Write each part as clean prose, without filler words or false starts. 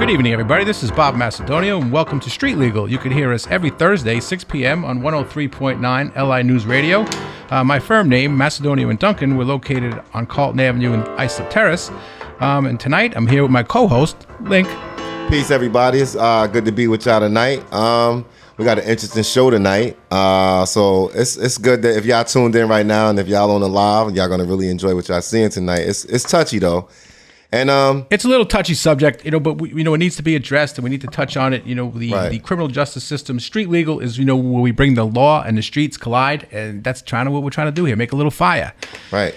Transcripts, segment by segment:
Good evening, everybody. This is Bob Macedonio, and welcome to Street Legal. You can hear us every Thursday, 6 p.m. on 103.9 LI News Radio. My firm name, Macedonio and Duncan, we're located on Carlton Avenue in Islip Terrace. And tonight, I'm here with my co-host, Link. Peace, everybody. It's good to be with y'all tonight. We got an interesting show tonight. So it's good that if y'all tuned in right now and if y'all on the live, y'all going to really enjoy what y'all seeing tonight. It's touchy, though. And it's a little touchy subject, but it needs to be addressed, and we need to touch on it. The criminal justice system, Street Legal is where we bring the law and the streets collide, and that's what we're trying to do here, make a little fire. Right.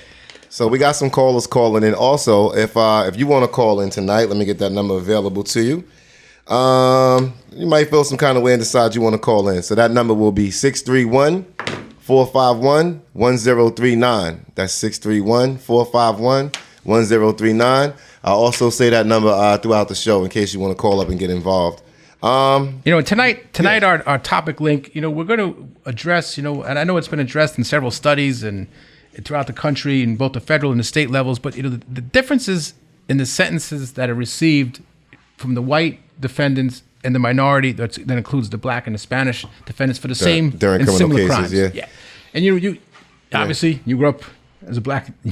So we got some callers calling in. Also, if you want to call in tonight, let me get that number available to you. You might feel some kind of way and decide you want to call in. So that number will be 631-451-1039. That's 631-451-1039. I'll also say that number throughout the show in case you want to call up and get involved. Tonight our topic, Link, we're going to address, and I know it's been addressed in several studies and throughout the country in both the federal and the state levels, but the differences in the sentences that are received from the white defendants and the minority, that includes the black and the Spanish defendants for the same during and criminal similar cases, crimes. Yeah. And you obviously you grew up as a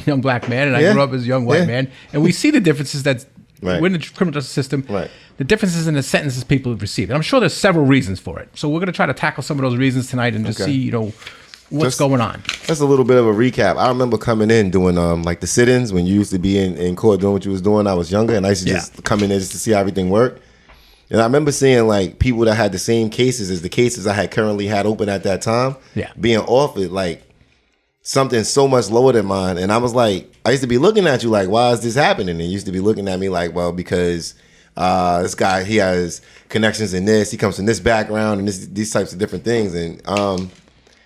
young black man, and I grew up as a young white man, and we see the differences that within the criminal justice system, the differences in the sentences people have received. And I'm sure there's several reasons for it. So we're going to try to tackle some of those reasons tonight and just see, what's going on. That's a little bit of a recap. I remember coming in doing like the sit-ins when you used to be in court doing what you was doing. I was younger, and I used to just come in there just to see how everything worked. And I remember seeing like people that had the same cases as the cases I had currently had open at that time, being offered like something so much lower than mine. And I was like, I used to be looking at you like, why is this happening? And you used to be looking at me like, well, because this guy, he has connections in this, he comes from this background and these types of different things. And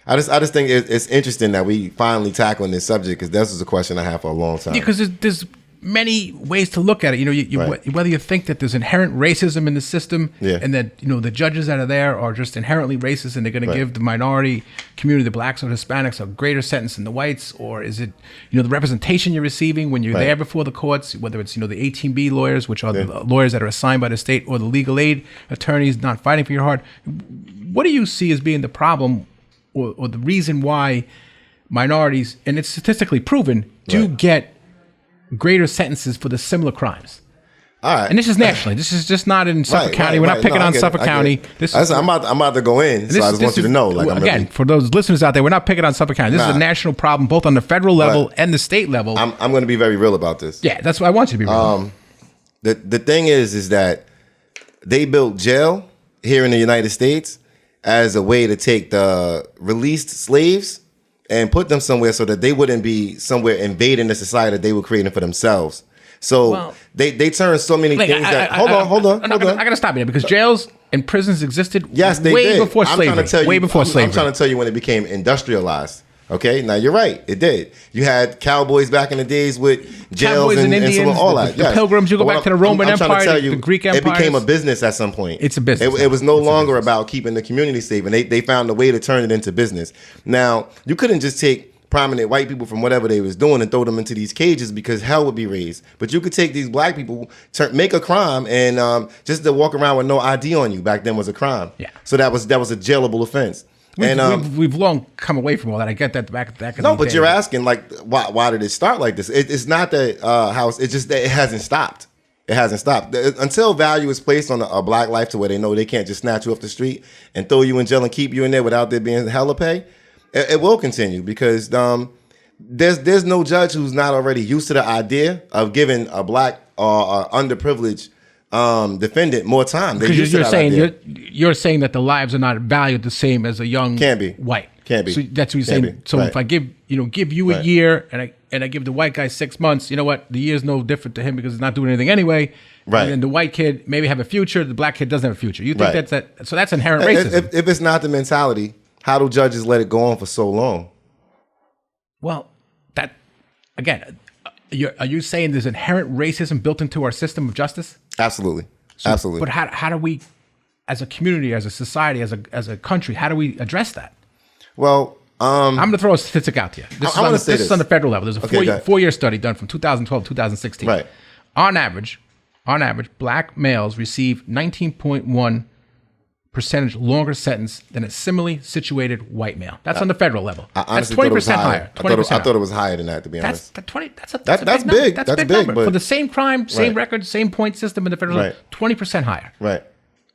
I just think it's interesting that we finally tackling this subject, because this was a question I had for a long time. Yeah, because there's many ways to look at it. Whether you think that there's inherent racism in the system, and that the judges that are there are just inherently racist, and they're going to give the minority community, the blacks or Hispanics, a greater sentence than the whites, or is it the representation you're receiving when you're there before the courts, whether it's the 18B lawyers, which are the lawyers that are assigned by the state, or the legal aid attorneys not fighting for your heart. What do you see as being the problem or the reason why minorities, and it's statistically proven, do get greater sentences for the similar crimes? All right. And this is nationally. This is just not in Suffolk County. We're not picking on Suffolk County. I'm about to go in, so I just want you to know. For those listeners out there, we're not picking on Suffolk County. This is a national problem, both on the federal level and the state level. I'm going to be very real about this. Yeah, that's what I want you to be real. The thing is that they built jail here in the United States as a way to take the released slaves and put them somewhere so that they wouldn't be somewhere invading the society that they were creating for themselves. So they turned so many things that... Hold on. I got to stop you there, because jails and prisons existed way before slavery. Way before slavery. I'm trying to tell you when it became industrialized. Okay, now you're right. It did. You had cowboys back in the days with jails and Indians, all that. The Pilgrims. You go back to the Roman Empire, the Greek Empire. It became a business at some point. It's a business. It was no longer about keeping the community safe, and they found a way to turn it into business. Now, you couldn't just take prominent white people from whatever they was doing and throw them into these cages, because hell would be raised. But you could take these black people, make a crime, and just to walk around with no ID on you back then was a crime. Yeah. So that was a jailable offense. We've long come away from all that. I get that back in No, but you're asking like why did it start like this? It's not that it's just that it hasn't stopped. It hasn't stopped until value is placed on a black life to where they know they can't just snatch you off the street and throw you in jail and keep you in there without there being hella pay. It will continue, because there's no judge who's not already used to the idea of giving a black or underprivileged defendant more time. Because you're saying that the lives are not valued the same as a young white. Can't be. So that's what you're saying. So if I give you a year and I give the white guy 6 months, you know what? The year's no different to him because he's not doing anything anyway. Right. And then the white kid maybe have a future. The black kid doesn't have a future. You think that's that? So that's inherent racism. If it's not the mentality, how do judges let it go on for so long? Well, that again. Are you saying there's inherent racism built into our system of justice? Absolutely. Absolutely. But how do we, as a community, as a society, as a country, how do we address that? Well, I'm going to throw a statistic out to you. This is on the federal level. There's a four-year study done from 2012 to 2016. Right. On average, on average, black males receive 19.1% longer sentence than a similarly situated white male. That's on the federal level. That's 20% higher. I thought it was higher than that, to be honest. That's 20. That's big. That's a big big. number. For the same crime, same record, same point system in the federal level, 20% higher. Right.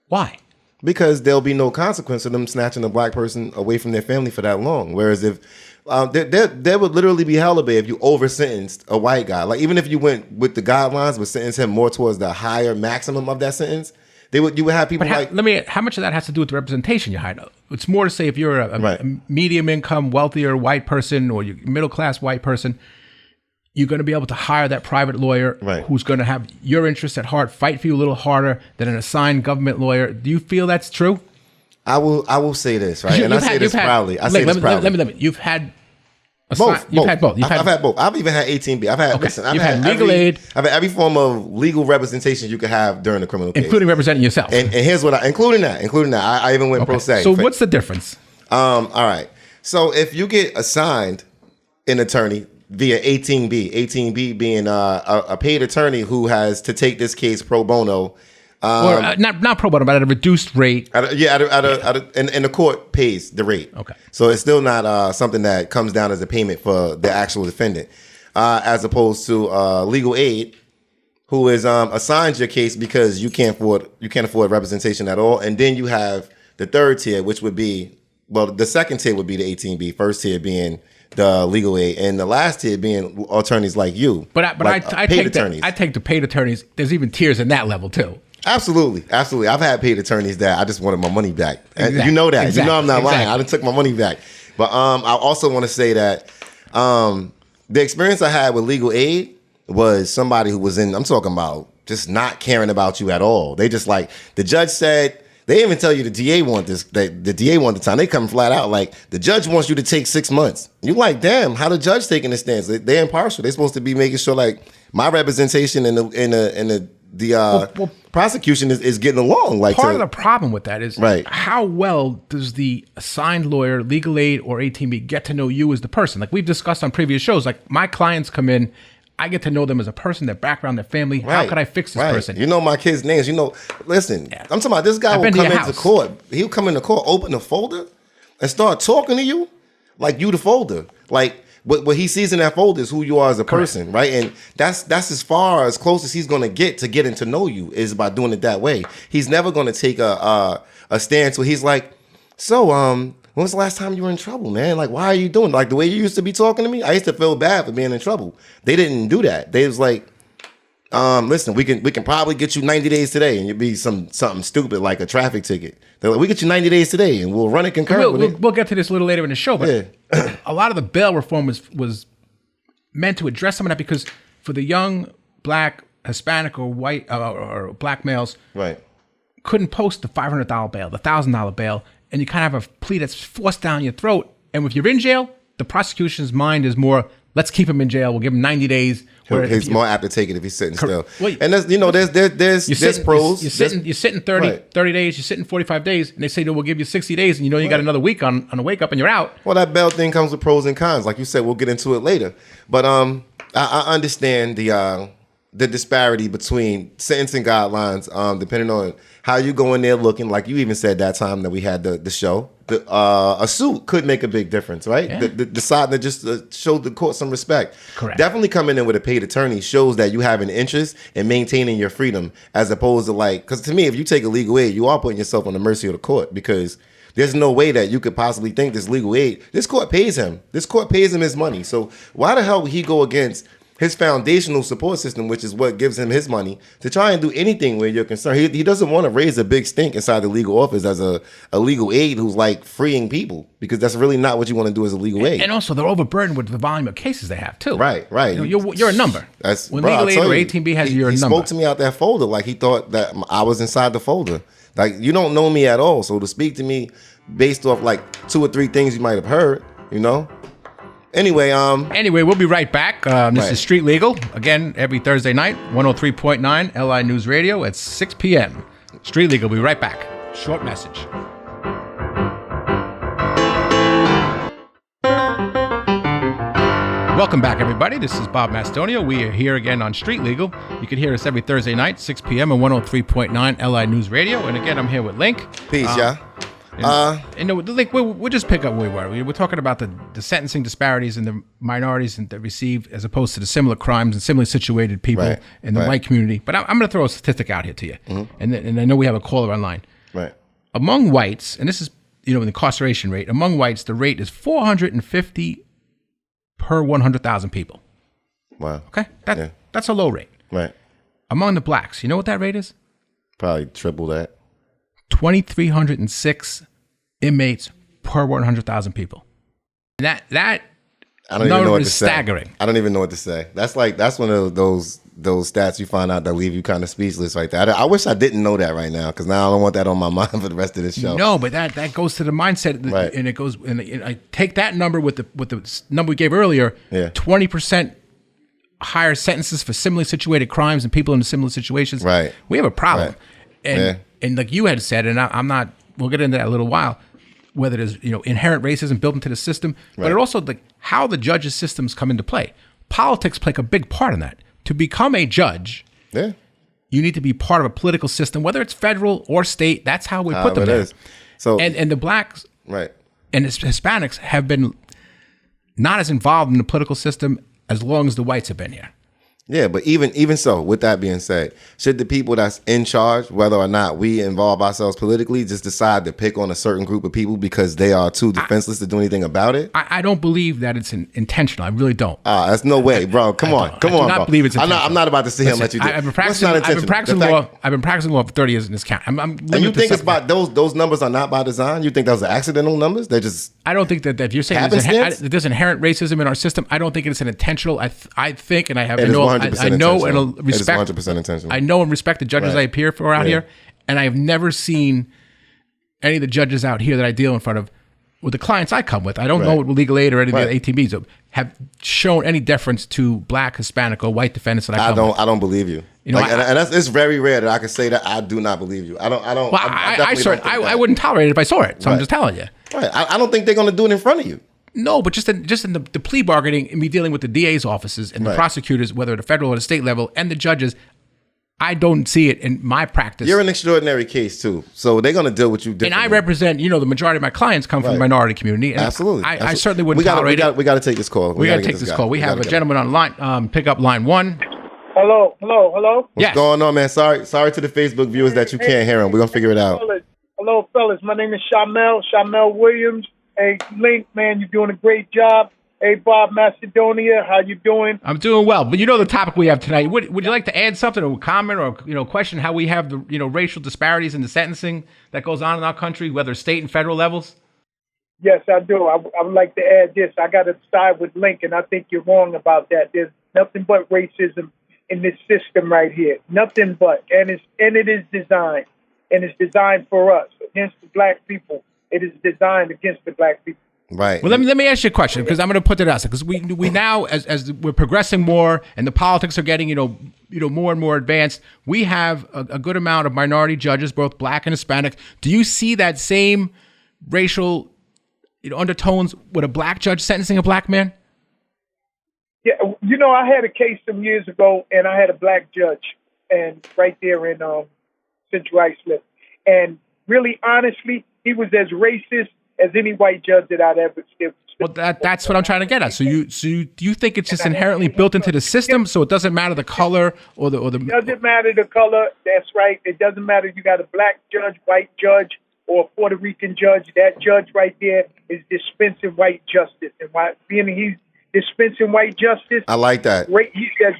Why? Because there'll be no consequence of them snatching a black person away from their family for that long. Whereas if there would literally be hell to pay if you over sentenced a white guy. Like even if you went with the guidelines but sentenced him more towards the higher maximum of that sentence, you would have people how much of that has to do with the representation you hired? It's more to say if you're a medium income, wealthier white person or you're middle class white person, you're going to be able to hire that private lawyer who's going to have your interests at heart, fight for you a little harder than an assigned government lawyer. Do you feel that's true? I will say this, right? And I say this proudly. Let me. You've had both. You've had both. I've had both. I've even had 18B. I've had I've had legal aid. I've had every form of legal representation you could have during a criminal case, including representing yourself. And here's what including that. I even went pro se. So what's the difference? All right. So if you get assigned an attorney via 18B being a paid attorney who has to take this case pro bono. Or not pro bono, but at a reduced rate. And the court pays the rate. Okay. So it's still not something that comes down as a payment for the actual defendant, as opposed to legal aid, who is assigned your case because you can't afford representation at all, and then you have the third tier, which would be the second tier would be the 18B, first tier being the legal aid, and the last tier being attorneys like you. But I take the paid attorneys. There's even tiers in that level too. Absolutely. I've had paid attorneys that I just wanted my money back. Exactly. You know that. You know I'm not lying. I done took my money back. But I also want to say that the experience I had with legal aid was somebody who was I'm talking about just not caring about you at all. They just like, the judge said, they even tell you the DA want this, the DA want the time. They come flat out like, the judge wants you to take 6 months. You like, damn, how the judge taking the stance? They're impartial. They're supposed to be making sure like my representation in the prosecution is getting along. Like part of the problem with that is how well does the assigned lawyer, legal aid, or 18B get to know you as the person? Like we've discussed on previous shows, like my clients come in, I get to know them as a person, their background, their family. How could I fix this person? You know my kids' names. Listen, I'm talking about this guy will come into court. He'll come into court, open a folder, and start talking to you like you the folder. Like what he sees in that folder is who you are as a person, right? And that's as far as close as he's going to get getting to know you is by doing it that way. He's never going to take a stance where he's like, so when was the last time you were in trouble, man? Like, why are you doing like the way you used to be talking to me? I used to feel bad for being in trouble. They didn't do that. They was like, listen, we can probably get you 90 days today, and you'll be something stupid like a traffic ticket. They're like, we get you 90 days today, and we'll run it concurrent. We'll get to this a little later in the show, but a lot of the bail reform was meant to address some of that because for the young black, Hispanic, or white or black males, couldn't post the $500 bail, the $1,000 bail. And you kind of have a plea that's forced down your throat. And if you're in jail, the prosecution's mind is more, let's keep him in jail. We'll give him 90 days. He's more apt to take it if he's sitting still. Well, and there's pros. You're sitting 30 days, you're sitting 45 days, and they say, we'll give you 60 days, and you got another week on a wake up and you're out. Well, that bail thing comes with pros and cons. Like you said, we'll get into it later. But I understand the disparity between sentencing guidelines, depending on how you go in there looking. Like you even said that time that we had the show, a suit could make a big difference, right? Yeah. Deciding to just show the court some respect. Correct. Definitely coming in with a paid attorney shows that you have an interest in maintaining your freedom, as opposed to because to me, if you take a legal aid, you are putting yourself on the mercy of the court because there's no way that you could possibly think this legal aid, this court pays him. This court pays him his money. So why the hell would he go against his foundational support system, which is what gives him his money, to try and do anything where you're concerned? He doesn't want to raise a big stink inside the legal office as a legal aid who's like freeing people, because that's really not what you want to do as a legal aid. And also, they're overburdened with the volume of cases they have too. Right. You're a number. When legal aid or 18B has your number. He spoke to me out that folder like he thought that I was inside the folder. Like, you don't know me at all, so to speak to me based off like 2 or 3 things you might have heard, Anyway, we'll be right back. This is Street Legal. Again, every Thursday night, 103.9 LI News Radio at 6 p.m. Street Legal, we'll be right back. Short message. Welcome back, everybody. This is Bob Mastonio. We are here again on Street Legal. You can hear us every Thursday night, 6 p.m. on 103.9 LI News Radio. And again, I'm here with Link. Peace, y'all. And Link, we'll just pick up where we were. We're talking about the sentencing disparities in the minorities that receive as opposed to the similar crimes and similarly situated people in the white community. But I'm going to throw a statistic out here to you. And I know we have a caller online. Right. Among whites, and this is, the incarceration rate, among whites, the rate is 450 per 100,000 people. Wow. Okay? That's a low rate. Right. Among the blacks, you know what that rate is? Probably triple that. 2,306 inmates per 100,000 people. And that I don't even know what to say. Staggering. I don't even know what to say. That's one of those stats you find out that leave you kind of speechless right there. I wish I didn't know that right now, because now I don't want that on my mind for the rest of this show. No, but that goes to the mindset, right. And it goes. And I take that number with the number we gave earlier. 20% higher sentences for similarly situated crimes and people in similar situations. Right. We have a problem. Right. And like you had said, and I'm not. We'll get into that in a little while. Whether there's inherent racism built into the system, but it also how the judges' systems come into play. Politics play a big part in that. To become a judge, you need to be part of a political system, whether it's federal or state. That's how we put them there. So and the blacks and the Hispanics have been not as involved in the political system as long as the whites have been here. Yeah, but even so, with that being said, should the people that's in charge, whether or not we involve ourselves politically, just decide to pick on a certain group of people because they are too defenseless to do anything about it? I don't believe that it's intentional. I really don't. That's no way, bro. Come on, I do not bro. believe it's intentional. I'm not about to sit here and let you do it. I've been practicing law. I've been practicing law for 30 years in this county. And you think it's about those numbers are not by design? You think those are accidental numbers? They're just. I don't think that if you're saying there's inherent racism in our system, I don't think it's an intentional. I think, and I have I know and respect. 100% intentional. I know and respect the judges I appear for out here, and I have never seen any of the judges out here that I deal in front of with the clients I come with. I don't know what legal aid or any of the ATBs have shown any deference to black, Hispanic, or white defendants that I come with. I don't believe you. And it's very rare that I can say that I do not believe you. I don't. Well, I wouldn't tolerate it if I saw it. So I'm just telling you. Right. I don't think they're going to do it in front of you. No, but just in the plea bargaining and me dealing with the DA's offices and the prosecutors, whether at the federal or the state level, and the judges, I don't see it in my practice. You're an extraordinary case too, so they're going to deal with you differently. And I represent, the majority of my clients come from the minority community. And Absolutely. I certainly wouldn't tolerate it. We got to take this call. We got to take this call. We have a gentleman on line. Pick up line 1. Hello. What's going on, man? Sorry to the Facebook viewers that you can't hear him. We're going to figure it out. Hello, fellas. My name is Shamel Williams. Hey, Link, man, you're doing a great job. Hey, Bob Macedonia, how you doing? I'm doing well. But the topic we have tonight. Would you like to add something or comment or question how we have the racial disparities in the sentencing that goes on in our country, whether state and federal levels? Yes, I do. I would like to add this. I got to side with Link, and I think you're wrong about that. There's nothing but racism in this system right here. Nothing but. And it is designed. And it's designed for us, against the black people. It is designed against the black people. Right. Well, let me ask you a question, because I'm going to put that out there, because we now, as we're progressing more and the politics are getting more and more advanced, we have a good amount of minority judges, both black and Hispanic. Do you see that same racial undertones with a black judge sentencing a black man? Yeah, I had a case some years ago, and I had a black judge, and right there in Central Islip, and really, honestly, he was as racist as any white judge that I'd ever seen. Well, that's what I'm trying to get at. So do you think it's just inherently built into the system, so it doesn't matter the color or the? It doesn't matter the color. That's right. It doesn't matter. You got a black judge, white judge, or a Puerto Rican judge. That judge right there is dispensing white justice, and he's dispensing white justice. I like that. He's as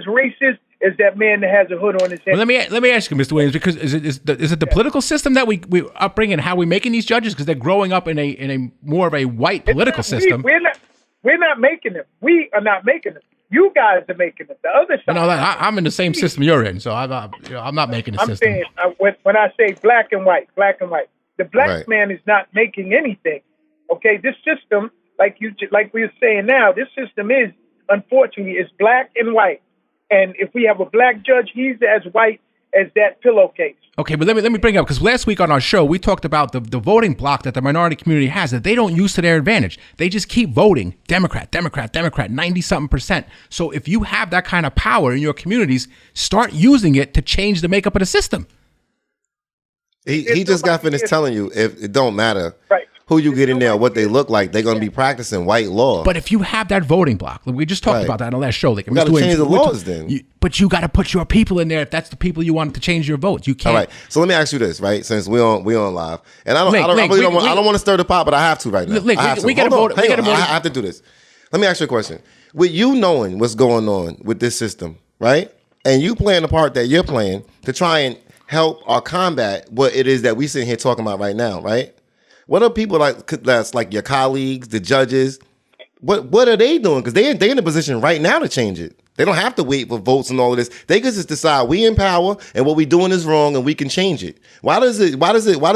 racist as that man that has a hood on his head. Well, let me ask you, Mr. Williams, because is it the political system that we upbringing, how we making these judges, because they're growing up in a more of a white political system? We're not making them. We are not making them. You guys are making them. The other side. No, I'm in the same system you're in, so I'm not making the system. I'm saying when I say black and white, the black man is not making anything. Okay, this system, like we were saying now, this system is unfortunately is black and white. And if we have a black judge, he's as white as that pillowcase. Okay, but let me bring up, because last week on our show, we talked about the voting block that the minority community has that they don't use to their advantage. They just keep voting Democrat, 90-something%. So if you have that kind of power in your communities, start using it to change the makeup of the system. He just got finished telling you if it don't matter who you get in there, what they look like, they're going to be practicing white law. But if you have that voting block, we just talked about that in the last show. Like, we got to change the laws then. But you got to put your people in there if that's the people you want to change your votes. You can't. All right. So let me ask you this, right? Since we on live, and I don't want to stir the pot, but I have to right now. Link, we got to vote. I have to do this. Let me ask you a question. With you knowing what's going on with this system, right? And you playing the part that you're playing to try and help or combat what it is that we sitting here talking about right now, right? What are people that's like your colleagues, the judges? What are they doing? Because they in a position right now to change it. They don't have to wait for votes and all of this. They can just decide we in power and what we doing is wrong and we can change it. Why does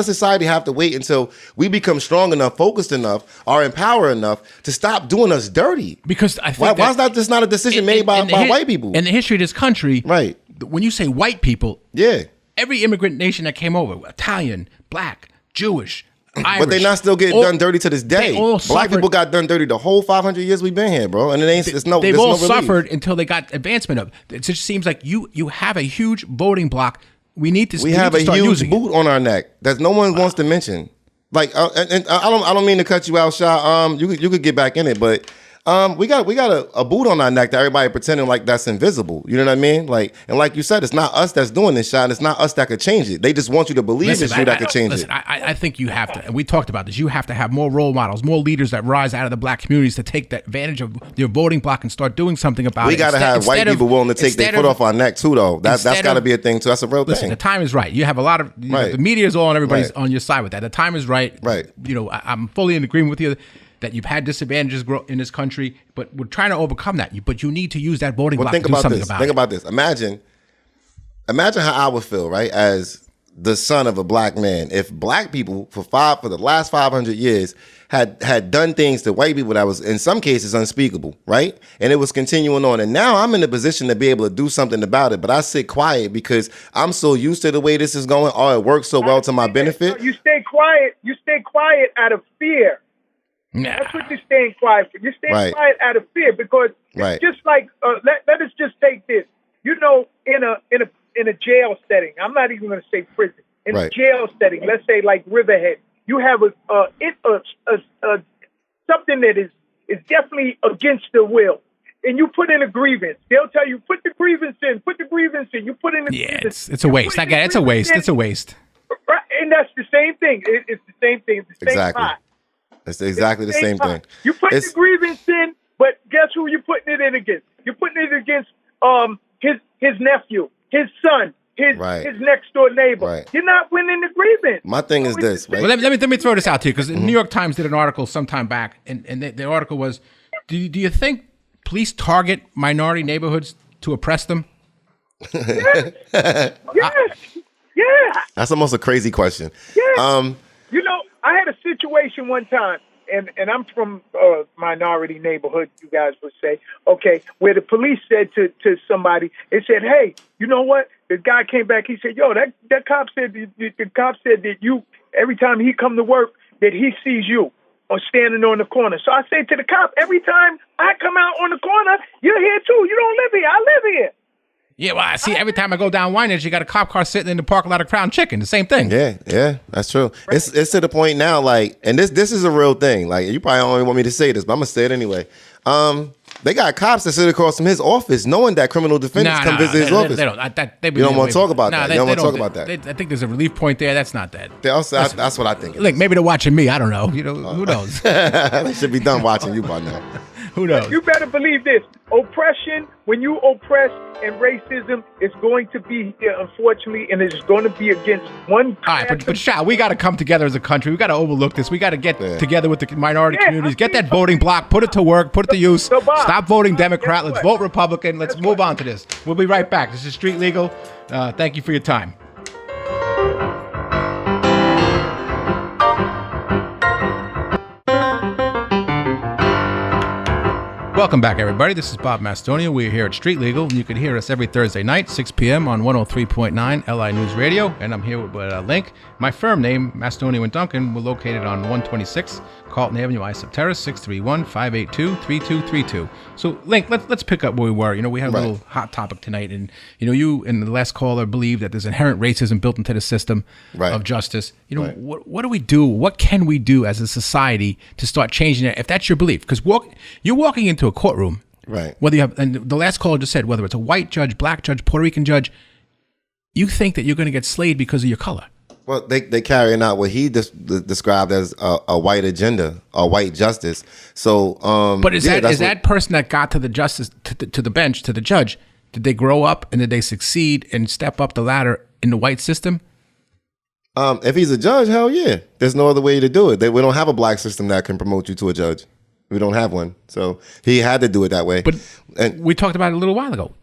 society have to wait until we become strong enough, focused enough, or empowered enough to stop doing us dirty? Because I think why is that just not a decision made by white people? In the history of this country, right? When you say white people, every immigrant nation that came over, Italian, black, Jewish, Irish, but they not still getting done dirty to this day. Black people got done dirty the whole 500 years we've been here, bro. And they've all suffered until they got advancement of. It just seems like you have a huge voting block. We have a huge boot on our neck that no one wants to mention. Like, and I don't mean to cut you out, Sha. You could get back in it, but we got a boot on our neck that everybody pretending like that's invisible. You know what I mean? Like, and like you said, it's not us that's doing this, Sha, and it's not us that could change it. They just want you to believe it's you that could change it. I think you have to, and we talked about this, you have to have more role models, more leaders that rise out of the black communities to take that advantage of your voting block and start doing something about it. We got to have white people willing to take their foot off our neck too, though. That's got to be a thing too. That's a real thing. The time is right. You have a lot of, the media is all on everybody's on your side with that. The time is right. Right. You know, I'm fully in agreement with you that you've had disadvantages in this country, but we're trying to overcome that. But you need to use that voting block to do something about it. Think about this. Imagine how I would feel, right, as the son of a black man, if black people for the last 500 years had done things to white people that was in some cases unspeakable, right? And it was continuing on. And now I'm in a position to be able to do something about it, but I sit quiet because I'm so used to the way this is going, or it works so well to my benefit. You stay quiet. You stay quiet out of fear. Nah. That's what you're staying quiet for. You're staying quiet out of fear because it's just like let us just take this. You know, in a jail setting, I'm not even going to say prison. In a jail setting, let's say like Riverhead, you have something that is definitely against the will, and you put in a grievance. They'll tell you put the grievance in. You put in a grievance. It's a waste. It's a waste. It's a waste. Right, and that's the same thing. It's the same thing. It's the same pot. It's exactly the same thing. You put the grievance in, but guess who you're putting it in against? You're putting it against his nephew, his son, his next door neighbor. Right. You're not winning the grievance. My thing is this. Right? Well, let me throw this out to you because the New York Times did an article sometime back, and the article was, do you think police target minority neighborhoods to oppress them? Yes. Yeah. That's almost a crazy question. Yes. You know, I had a situation one time, and I'm from a minority neighborhood, you guys would say, okay, where the police said to somebody, they said, hey, you know what? The guy came back, he said, yo, that cop said, the cop said that you, every time he come to work, that he sees you or standing on the corner. So I say to the cop, every time I come out on the corner, you're here too. You don't live here. I live here. Yeah, well, I see every time I go down Winers, you got a cop car sitting in the parking lot of Crown Chicken. The same thing. Yeah, that's true. Right. It's to the point now, like, and this is a real thing. Like, you probably don't even want me to say this, but I'm gonna say it anyway. They got cops that sit across from his office, knowing that criminal defendants come visit his office. They don't. You don't want to talk about that. You don't want to talk about that. I think there's a relief point there. That's not that. That's what I think. Look, maybe they're watching me. I don't know. You know, who knows? They should be done watching you by now. Who knows? You better believe this. Oppression, when you oppress, and racism is going to be here, unfortunately, and it's going to be against one. All right, but Sha, we got to come together as a country. We got to overlook this. We got to get together with the minority communities. Get that voting block. Put it to work. Put it to use. So Bob, stop voting Democrat. Let's vote Republican. Let's move on to this. We'll be right back. This is Street Legal. Thank you for your time. Welcome back, everybody. This is Bob Mastonia. We're here at Street Legal. You can hear us every Thursday night, 6 p.m. on 103.9 LI News Radio. And I'm here with Link. My firm name, Mastonia & Duncan, we're located on 126 Carlton Avenue, Islip Terrace, 631-582-3232. So, Link, let's pick up where we were. We had a little hot topic tonight. And, you and the last caller believe that there's inherent racism built into the system of justice. What do we do? What can we do as a society to start changing that, if that's your belief? Because you're walking into a courtroom, right? Whether you have, and the last caller just said, whether it's a white judge, black judge, Puerto Rican judge, you think that you're going to get slayed because of your color. Well, they carrying out what he described as a white agenda, a white justice. So, but is that person that got to the justice to the bench, to the judge? Did they grow up and did they succeed and step up the ladder in the white system? If he's a judge, hell yeah. There's no other way to do it. We don't have a black system that can promote you to a judge. We don't have one. So he had to do it that way. But we talked about it a little while ago.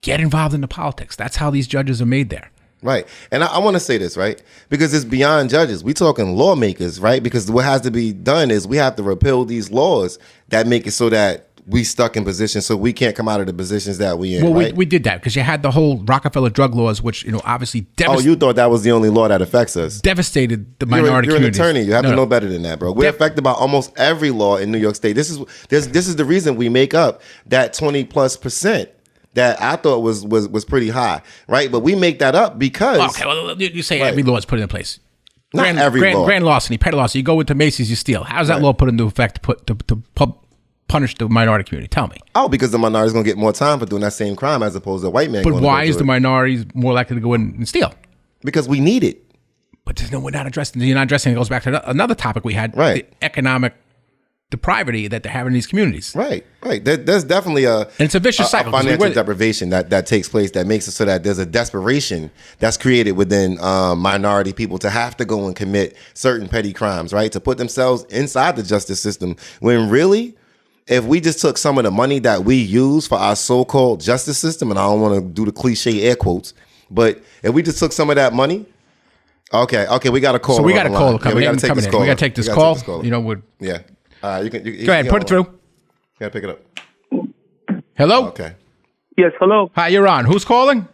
Get involved in the politics. That's how these judges are made there. Right. And I want to say this, right? Because it's beyond judges. We're talking lawmakers, right? Because what has to be done is we have to repeal these laws that make it so that we stuck in positions so we can't come out of the positions that we in. Well, right? we did that because you had the whole Rockefeller drug laws, which obviously devastated. Oh, you thought that was the only law that affects us? Devastated the minority community. You're an attorney. You have to know better than that, bro. We're affected by almost every law in New York State. This is the reason we make up that 20+% that I thought was pretty high, right? But we make that up because well, you say every law is put in place. Not every law. Grand larceny, petty larceny. You go into Macy's, you steal. How's that law put into effect to punish the minority community? Tell me. Oh, because the minority is going to get more time for doing that same crime as opposed to a white man. But why is the minorities more likely to go in and steal? Because we need it. But we're not addressing. You're not addressing. It goes back to another topic we had. Right. The economic depravity that they're having in these communities. Right. There's definitely and it's a vicious cycle. Financial deprivation that takes place that makes it so that there's a desperation that's created within minority people to have to go and commit certain petty crimes, right? To put themselves inside the justice system when really, if we just took some of the money that we use for our so-called justice system, and I don't want to do the cliche air quotes, but if we just took some of that money, okay, we got a call. So we got a call coming in. We got to take this call. We got to take this call. Yeah. You can go ahead, put it through. You got to pick it up. Hello? Okay. Yes, hello. Hi, you're on. Who's calling?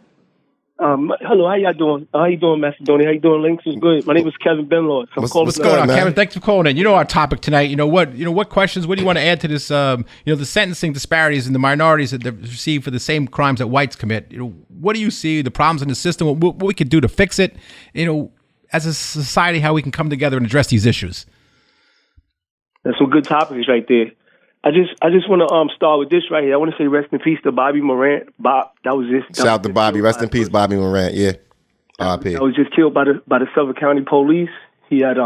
Hello, how y'all doing? How you doing, Macedonia? How you doing, Links? It's good. My name is Kevin Benlord. What's going on, Kevin? Thanks for calling in. Our topic tonight. What questions? What do you want to add to this? The sentencing disparities in the minorities that they receive for the same crimes that whites commit. What do you see the problems in the system? What we could do to fix it? As a society, how we can come together and address these issues. That's some good topics right there. I just want to start with this right here. I want to say rest in peace to Bobby Morant. Bob, that was this. Shout out to Bobby. Rest in peace, Bobby Morant. Yeah. R.I.P. I was just killed by the Suffolk County Police. He had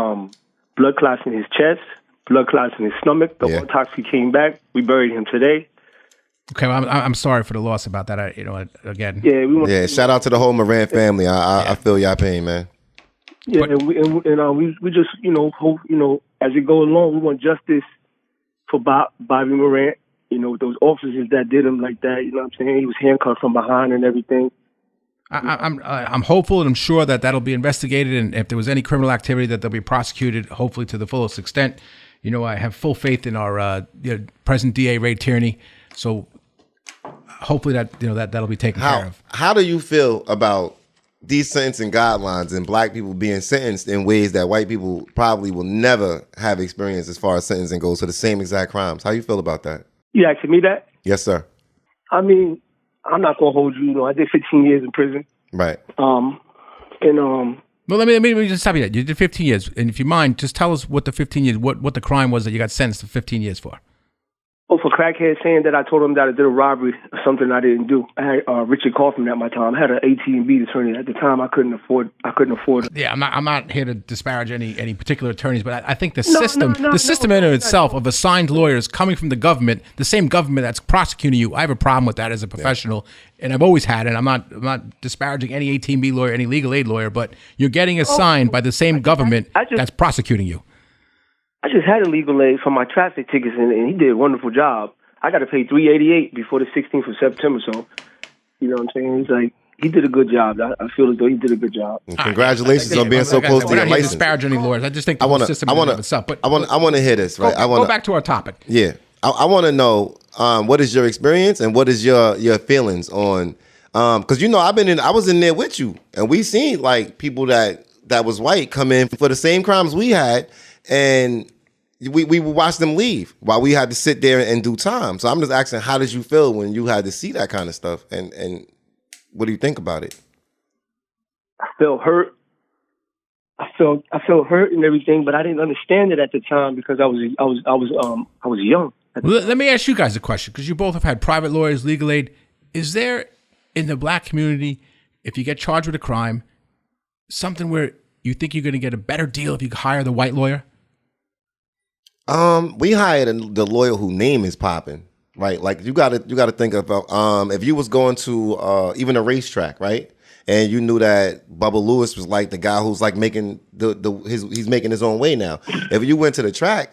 blood clots in his chest, blood clots in his stomach. The autopsy came back. We buried him today. Okay, well, I'm sorry for the loss about that. Again. Yeah. Shout out to the whole Morant family. I feel y'all pain, man. Yeah, but, we just hope as it goes along, we want justice for Bobby Morant. Those officers that did him like that. You know what I'm saying? He was handcuffed from behind and everything. I'm hopeful and I'm sure that that'll be investigated, and if there was any criminal activity, that they'll be prosecuted, hopefully to the fullest extent. I have full faith in our present DA Ray Tierney, so hopefully that'll be taken care of. How do you feel about these sentencing guidelines and black people being sentenced in ways that white people probably will never have experienced as far as sentencing goes for the same exact crimes? How you feel about that? You asking me that? Yes, sir. I mean, I'm not gonna hold you. I did 15 years in prison. Right. Well, let me just stop you there. You did 15 years, and if you mind, just tell us what the 15 years, what the crime was that you got sentenced to 15 years for. Oh, for crackhead saying that I told him that I did a robbery or something I didn't do. I had Richard Kaufman at my time. I had an AT&B attorney at the time. I couldn't afford it. Yeah, I'm not here to disparage any particular attorneys, but I think the system in and of itself of assigned lawyers coming from the government, the same government that's prosecuting you. I have a problem with that as a professional, and I've always had it. I'm not disparaging any AT&B lawyer, any legal aid lawyer, but you're getting assigned by the same government that's prosecuting you. I just had a legal aid for my traffic tickets, and he did a wonderful job. I got to pay $388 before the 16th of September, so you know what I'm saying? He's like, he did a good job. I feel as though he did a good job. And congratulations on being so close to your license. Disparage any lawyers. I just think the system in itself. But I want to hear this, right? Go back to our topic. Yeah. I want to know what is your experience and what is your feelings on because I was in there with you and we seen like people that was white come in for the same crimes we had and we would watch them leave while we had to sit there and do time. So I'm just asking, how did you feel when you had to see that kind of stuff and what do you think about it? I felt hurt. I felt hurt and everything, but I didn't understand it at the time because I was young. Well, let me ask you guys a question, because you both have had private lawyers, legal aid. Is there, in the black community, if you get charged with a crime, something where you think you're going to get a better deal if you hire the white lawyer? We hired the lawyer whose name is popping, right? Like you got to think about if you was going to even a racetrack, right? And you knew that Bubba Lewis was like the guy who's like making he's making his own way now. If you went to the track,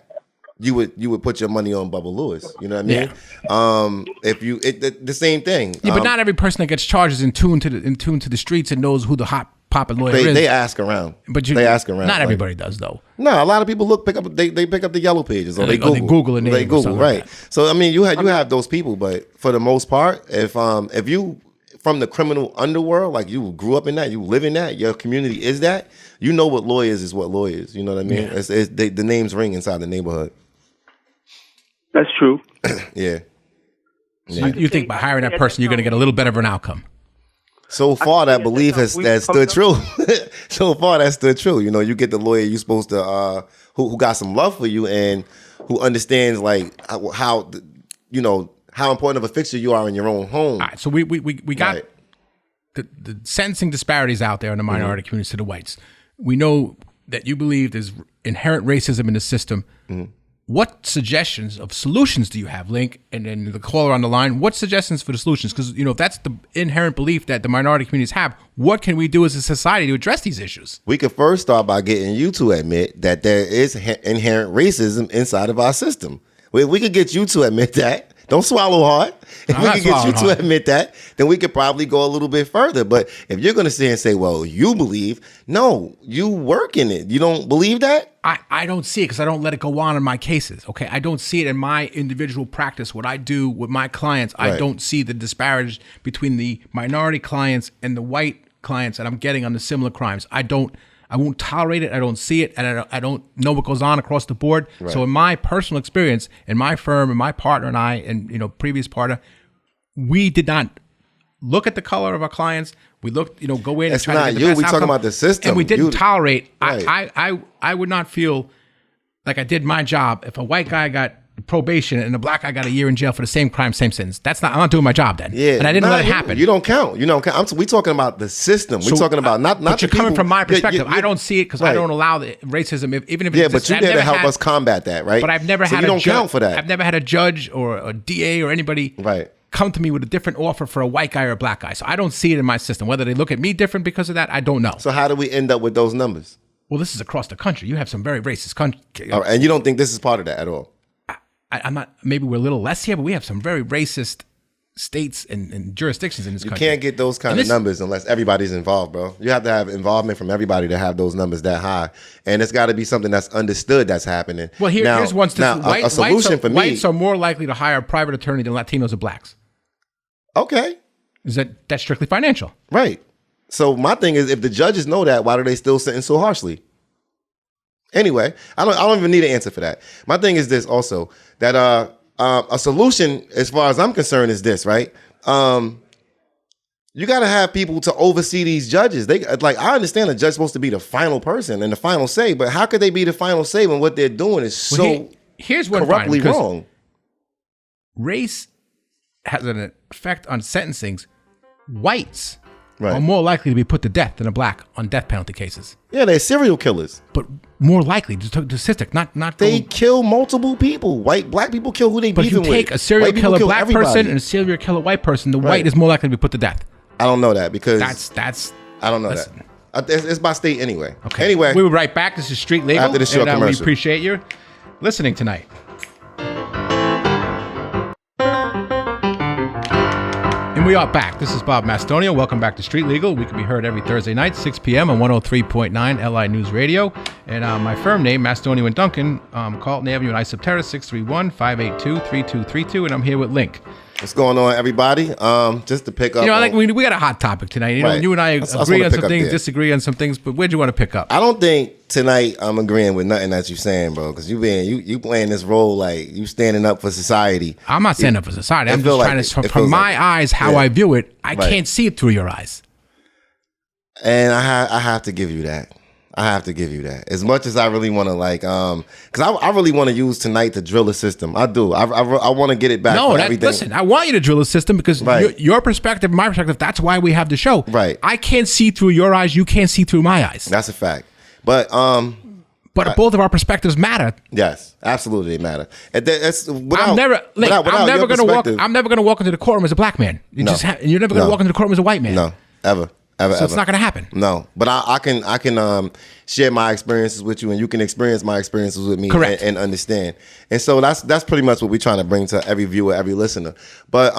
you would put your money on Bubba Lewis. You know what I mean? Yeah. If you the same thing. Yeah, but not every person that gets charged is in tune to the streets and knows who the hot poppin' lawyer is. They ask around. But they ask around. Not everybody does though. No, a lot of people pick up the yellow pages or they Google a name. They Google, right? Like so I mean, you have those people, but for the most part, if you from the criminal underworld, like you grew up in that, you live in that, your community is that, you know what lawyers is what lawyers. You know what I mean? Yeah. The names ring inside the neighborhood. That's true. Yeah. So you think by hiring that person, you're going to get a little better of an outcome? So far, that belief has stood true. So far, that stood true. You know, you get the lawyer you're supposed to, who got some love for you and who understands like how important of a fixture you are in your own home. All right, so we got right. the sentencing disparities out there in the minority community to the whites. We know that you believe there's inherent racism in the system. Mm-hmm. What suggestions of solutions do you have, Link? And then the caller on the line, what suggestions for the solutions? Because, if that's the inherent belief that the minority communities have, what can we do as a society to address these issues? We could first start by getting you to admit that there is inherent racism inside of our system. We could get you to admit that. Don't swallow hard. If we can get you to admit that, then we could probably go a little bit further. But if you're going to sit and say, well, you believe, no, you work in it. You don't believe that? I don't see it because I don't let it go on in my cases. Okay. I don't see it in my individual practice. What I do with my clients, right. I don't see the disparage between the minority clients and the white clients that I'm getting on the similar crimes. I won't tolerate it. I don't see it, and I don't know what goes on across the board. Right. So in my personal experience, in my firm, and my partner and I, and previous partner, we did not look at the color of our clients. We looked, go in. It's and try not to get the you. best We outcome, talking about the system, and we didn't tolerate. Right. I would not feel like I did my job if a white guy got probation and a black guy got a year in jail for the same crime, same sentence. I'm not doing my job then. Yeah, and I didn't let it happen. You don't count. We talking about the system. We're talking about not. But you're coming from my perspective. I don't see it because I don't allow the racism. Even if but you're there to help us combat that, right? But I've never had. You don't count for that. I've never had a judge or a DA or anybody come to me with a different offer for a white guy or a black guy. So I don't see it in my system. Whether they look at me different because of that, I don't know. So how do we end up with those numbers? Well, this is across the country. You have some very racist country. And you don't think this is part of that at all? I'm not. Maybe we're a little less here, but we have some very racist states and jurisdictions in this country. You can't get those kind of numbers unless everybody's involved, bro. You have to have involvement from everybody to have those numbers that high, and it's got to be something that's understood that's happening. Well, here's one statistic. A solution for me: whites are more likely to hire a private attorney than Latinos or blacks. Okay, that's strictly financial, right? So my thing is, if the judges know that, why do they still sentence so harshly? Anyway, I don't even need an answer for that. My thing is this also, that a solution, as far as I'm concerned, is this, right? You got to have people to oversee these judges. I understand the judge's supposed to be the final person and the final say, but how could they be the final say when what they're doing is here's what corruptly wrong? Race has an effect on sentencings. Whites are more likely to be put to death than a black on death penalty cases. Yeah, they're serial killers. But more likely, the statistic, not they kill multiple people. Black people kill who they beefing with. But if you take a serial killer black person and a serial killer white person, the white is more likely to be put to death. I don't know that because that's I don't know that. It's by state anyway. Okay. Anyway, we'll be right back. This is Street Legal. After the short commercial. We appreciate you listening tonight. And we are back. This is Bob Mastonia. Welcome back to Street Legal. We can be heard every Thursday night, 6 p.m. on 103.9 LI News Radio. And my firm name, Mastonia and Duncan, Carlton Avenue in Islip Terrace, 631-582-3232. And I'm here with Link. What's going on, everybody? Just to pick up. I think we got a hot topic tonight. You know, you and I agree on some things, disagree on some things, but where'd you want to pick up? I don't think tonight I'm agreeing with nothing that you're saying, bro, because you playing this role like you standing up for society. I'm not standing up for society. I'm just trying to, from my eyes, how I view it, I can't see it through your eyes. And I have to give you that. I have to give you that. As much as I really want to, because I really want to use tonight to drill the system. I do. I want to get it back. Listen, I want you to drill the system because your perspective, my perspective, that's why we have the show. Right. I can't see through your eyes. You can't see through my eyes. That's a fact. But both of our perspectives matter. Yes, absolutely, they matter. And I'm never going to walk. I'm never going to walk into the courtroom as a black man. You're never going to walk into the courtroom as a white man. No, ever. It's not going to happen. No, but I can share my experiences with you, and you can experience my experiences with me. Correct. And understand. And so that's pretty much what we're trying to bring to every viewer, every listener. But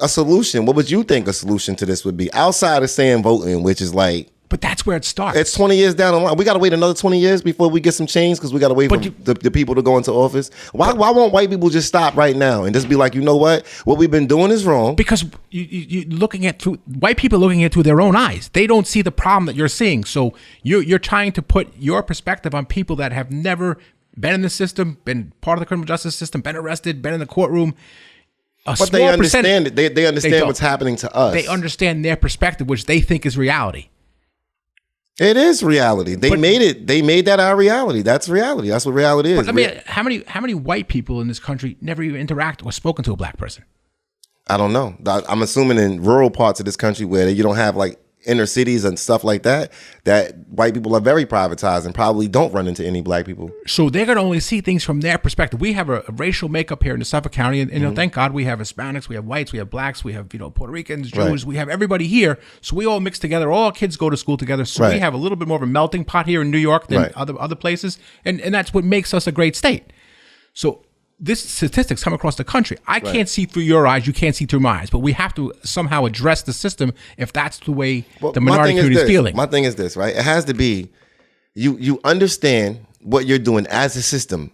a solution. What would you think a solution to this would be outside of saying voting, which is like? But that's where it starts. It's 20 years down the line. We got to wait another 20 years before we get some change because we got to wait for the people to go into office. Why won't white people just stop right now and just be like, you know what we've been doing is wrong? Because white people looking at it through their own eyes. They don't see the problem that you're seeing. So you're trying to put your perspective on people that have never been in the system, been part of the criminal justice system, been arrested, been in the courtroom. But they understand it. They understand what's happening to us. They understand their perspective, which they think is reality. It is reality. They made that our reality. That's reality. That's what reality is. But how many white people in this country never even interact or spoken to a black person? I don't know. I'm assuming in rural parts of this country where you don't have like inner cities and stuff like that white people are very privatized and probably don't run into any black people. So they're going to only see things from their perspective. We have a racial makeup here in the Suffolk County, and thank God we have Hispanics, we have whites, we have blacks, we have Puerto Ricans, Jews, we have everybody here. So we all mix together. All our kids go to school together. So we have a little bit more of a melting pot here in New York than other places, and that's what makes us a great state. So this statistics come across the country. I can't see through your eyes. You can't see through my eyes. But we have to somehow address the system if that's the way the minority community is feeling. My thing is this, right? It has to be you understand what you're doing as a system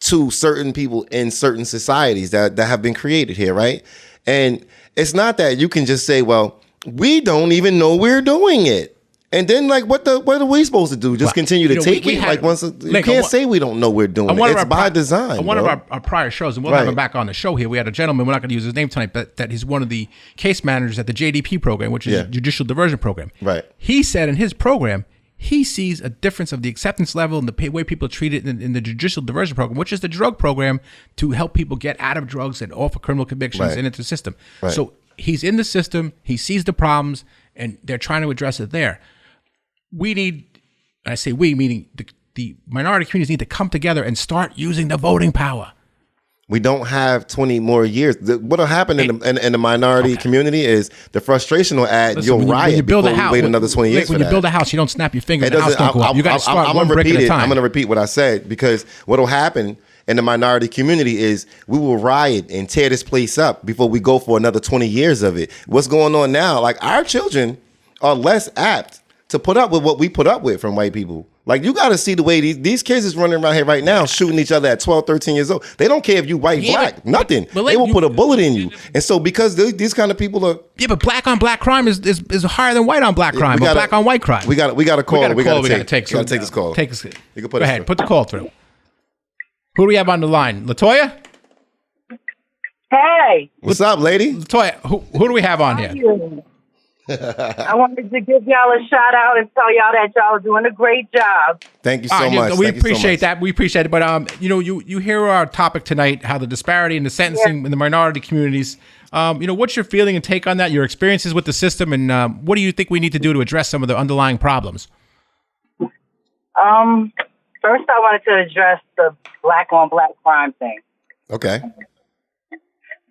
to certain people in certain societies that have been created here, right? And it's not that you can just say, well, we don't even know we're doing it. And then, like, what are we supposed to do? Just continue to take it? You can't say we don't know we're doing it. It's by design. On one of our prior shows, and we'll have him back on the show here, we had a gentleman, we're not going to use his name tonight, but that he's one of the case managers at the JDP program, which is a judicial diversion program. Right. He said in his program, he sees a difference of the acceptance level and the way people are treated in the judicial diversion program, which is the drug program to help people get out of drugs and off of criminal convictions and into the system. Right. So he's in the system, he sees the problems, and they're trying to address it there. We need, I say we, meaning the minority communities need to come together and start using the voting power. We don't have 20 more years. What will happen in the minority community is the frustration will add, you'll riot before we wait another 20 years When you build a house, you don't snap your fingers and the house don't go up. You got to start one brick at a time. I'm going to repeat what I said because what will happen in the minority community is we will riot and tear this place up before we go for another 20 years of it. What's going on now? Like, our children are less apt to put up with what we put up with from white people. Like, you got to see the way these kids is running around here right now shooting each other at 12, 13 years old. They don't care if you white, black, nothing. But they will put a bullet in you. And so because these kind of people are... Yeah, but black on black crime is higher than white on black crime or black on white crime. We got a call. We got to take this call. You can put Go ahead, put the call through. Who do we have on the line? LaToya? Hey. What's up, lady? LaToya, who do we have on here? I wanted to give y'all a shout out and tell y'all that y'all are doing a great job. Thank you so much. We appreciate that. We appreciate it. But you hear our topic tonight, how the disparity in the sentencing in the minority communities. What's your feeling and take on that? Your experiences with the system, and what do you think we need to do to address some of the underlying problems? First, I wanted to address the black on black crime thing. Okay.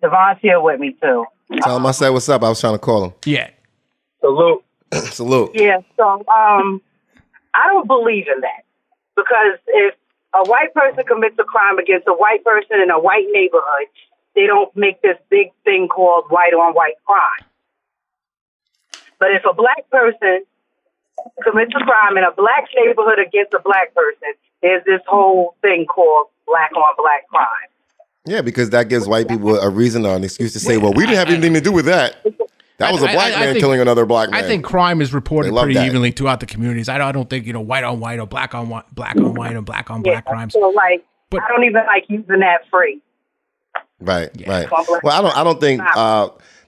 Devon's here with me too. Tell him I said what's up. I was trying to call him. Yeah. Salute. Salute. Yeah, so I don't believe in that. Because if a white person commits a crime against a white person in a white neighborhood, they don't make this big thing called white on white crime. But if a black person commits a crime in a black neighborhood against a black person, there's this whole thing called black on black crime. Yeah, because that gives white people a reason or an excuse to say, well, we didn't have anything to do with that. That was a black man killing another black man. I think crime is reported pretty evenly throughout the communities. I don't think, white on white or black on white, black on white or black on black crimes. So I don't even like using that phrase. Right, right. Well, I don't think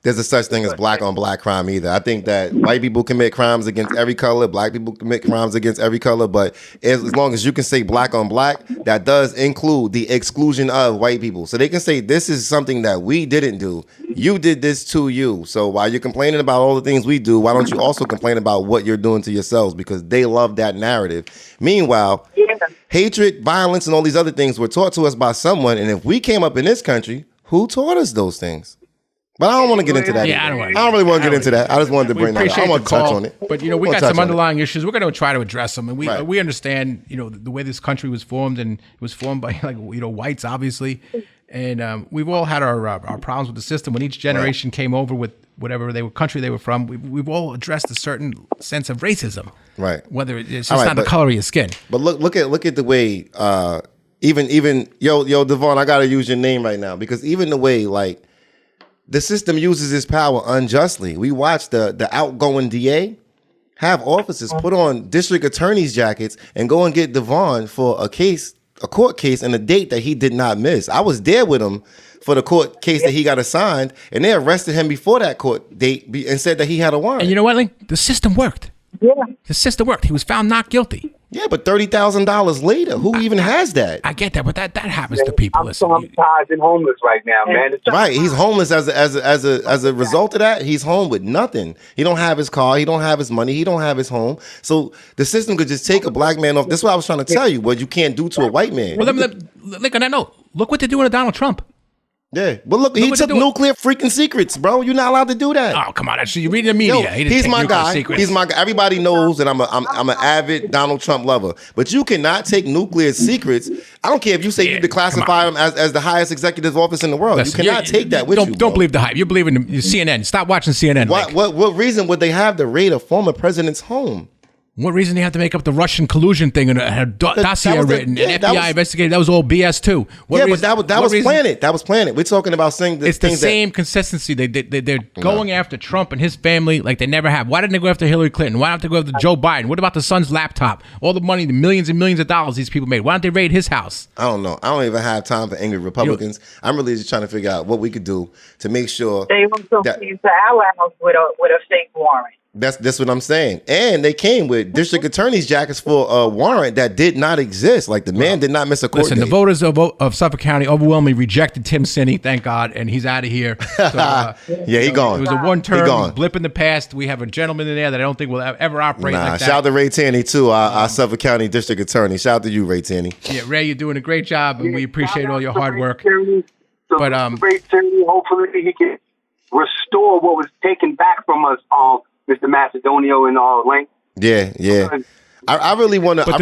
there's a such thing as black on black crime either. I think that white people commit crimes against every color, black people commit crimes against every color, but as long as you can say black on black, that does include the exclusion of white people. So they can say this is something that we didn't do. You did this to you. So while you're complaining about all the things we do, why don't you also complain about what you're doing to yourselves? Because they love that narrative. Meanwhile, hatred, violence, and all these other things were taught to us by someone. And if we came up in this country, who taught us those things? But I don't want to get into that. Yeah, I don't really want to get into that. I just wanted to bring that up. I want to touch on it. But, we got some underlying issues. We're going to try to address them. And we understand, the way this country was formed, and it was formed by, whites, obviously. And we've all had our problems with the system. When each generation came over with whatever country they were from, we've all addressed a certain sense of racism. Right. Whether it's just not the color of your skin. But look at the way, even yo, Devon, I got to use your name right now, because even the way, the system uses its power unjustly. We watched the outgoing DA have officers put on district attorney's jackets and go and get Devon for a court case, and a date that he did not miss. I was there with him for the court case that he got assigned, and they arrested him before that court date and said that he had a warrant. And you know what, Link? The system worked. Yeah. The system worked. He was found not guilty. Yeah, but $30,000 later, who even has that? I get that, but that happens to people. I'm traumatized and homeless right now, man. Right, he's homeless as a result of that. He's home with nothing. He don't have his car. He don't have his money. He don't have his home. So the system could just take a black man off. That's what I was trying to tell you. What you can't do to a white man. Well, Link, on that note, look what they're doing to Donald Trump. Yeah, but look, he took nuclear freaking secrets, bro. You're not allowed to do that. Oh, come on! Actually, you read the media. Yo, he's my guy. He's my guy. Everybody knows that I'm an avid Donald Trump lover. But you cannot take nuclear secrets. I don't care if you say you declassify him as the highest executive office in the world. Listen, you cannot take that with you. Don't believe the hype. You're believing in CNN. Stop watching CNN. What reason would they have to raid a former president's home? What reason do you have to make up the Russian collusion thing and a dossier written and FBI investigated? That was all BS too. But that was planted. That was planted. We're talking about saying it's the same consistency. They're going after Trump and his family like they never have. Why didn't they go after Hillary Clinton? Why don't they go after Joe Biden? What about the son's laptop? All the money, the millions and millions of dollars these people made. Why don't they raid his house? I don't know. I don't even have time for angry Republicans. I'm really just trying to figure out what we could do to make sure they also came to our house with a fake warrant. That's what I'm saying. And they came with district attorney's jackets for a warrant that did not exist. Like the man did not miss a court date. The voters of Suffolk County overwhelmingly rejected Tim Sinney, thank God, and he's out of here. So, he gone. It was a one-term blip in the past. We have a gentleman in there that I don't think will ever operate like that. Shout out to Ray Taney, too, our Suffolk County district attorney. Shout out to you, Ray Taney. Yeah, Ray, you're doing a great job, and we appreciate all your hard work. But Ray Taney, hopefully he can restore what was taken back from us, Mr. Macedonio and Link. Yeah. I really want to get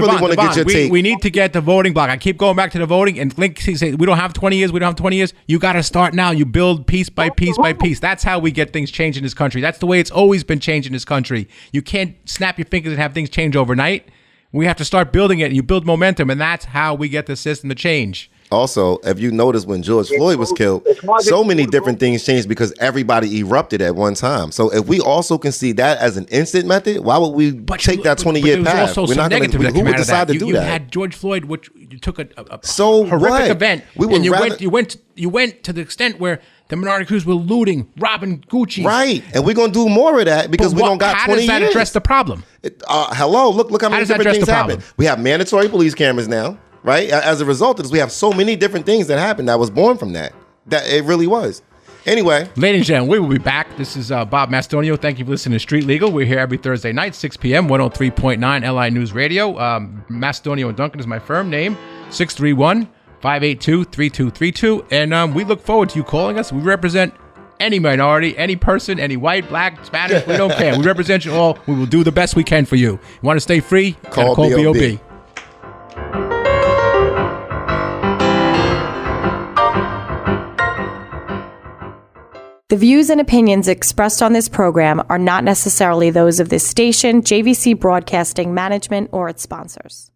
your take. We need to get the voting block. I keep going back to the voting, and Link say we don't have 20 years. We don't have 20 years. You got to start now. You build piece by piece by piece. That's how we get things changed in this country. That's the way it's always been changed in this country. You can't snap your fingers and have things change overnight. We have to start building it, and you build momentum, and that's how we get the system to change. Also, if you notice when George Floyd was killed, so many different things changed because everybody erupted at one time. So if we also can see that as an instant method, why would we take that 20-year path? We're not going to. Who would decide to do that? You had George Floyd, which you took a horrific event, and you went to the extent where the minority crews were looting, robbing Gucci. Right, and we're going to do more of that because we don't got 20 years. How does that address the problem? Hello, look how many different things happen. We have mandatory police cameras now. Right? As a result of this, we have so many different things that happened that was born from that. That it really was. Anyway. Ladies and gentlemen, we will be back. This is Bob Macedonio. Thank you for listening to Street Legal. We're here every Thursday night, 6 p.m., 103.9 LI News Radio. Macedonio and Duncan is my firm name, 631-582-3232. And we look forward to you calling us. We represent any minority, any person, any white, black, Spanish. We don't care. We represent you all. We will do the best we can for you. You want to stay free? Call B.O.B. The The views and opinions expressed on this program are not necessarily those of this station, JVC Broadcasting Management, or its sponsors.